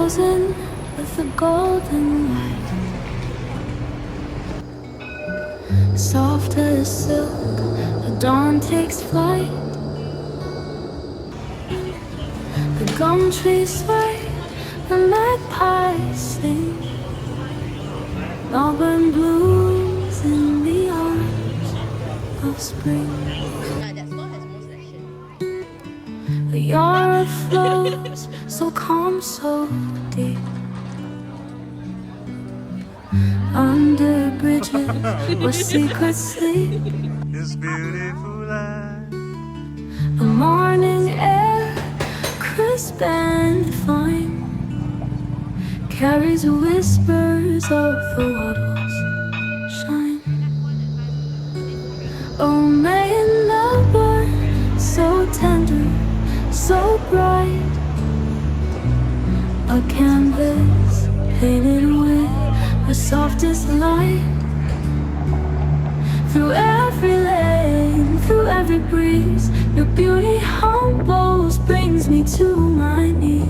frozen with the golden light. Soft as silk, the dawn takes flight. The gum trees sway, the magpies sing. Melbourne blooms in the arms of spring. The Yarra flows so calm, so deep. Under bridges where secrets sleep. This beautiful life. The morning air, crisp and fine, carries whispers of the water's shine. Oh, may it never so tender, so bright, a canvas painted with the softest light. Through every lane, through every breeze, your beauty humbles, brings me to my knees.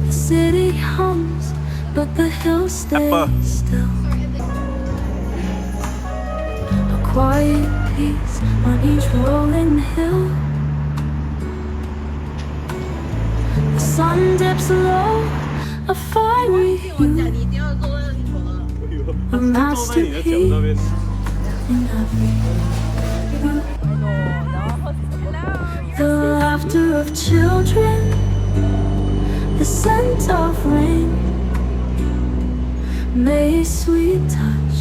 The city hums, but the hills stay still. A quiet peace on each rolling hill. The sun dips low, a fiery hue, a masterpiece in every view. The laughter of children, the scent of rain, May's sweet touch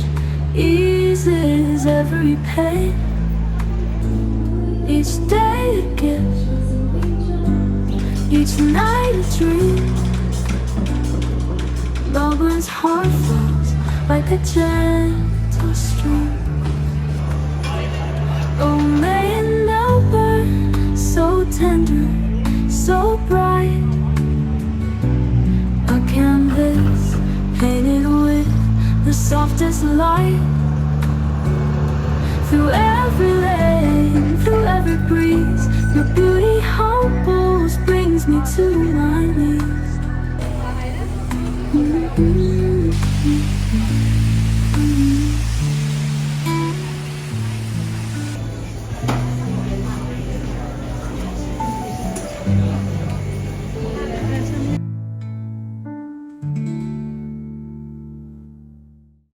eases every pain. Each day a gift, each night a dream. Melbourne's heart flows like a gentle stream. Oh, may it Melbourne, so tender, so bright, a canvas painted with the softest light. Through every lane, through every breeze, your beauty humbles, brings me to my knees.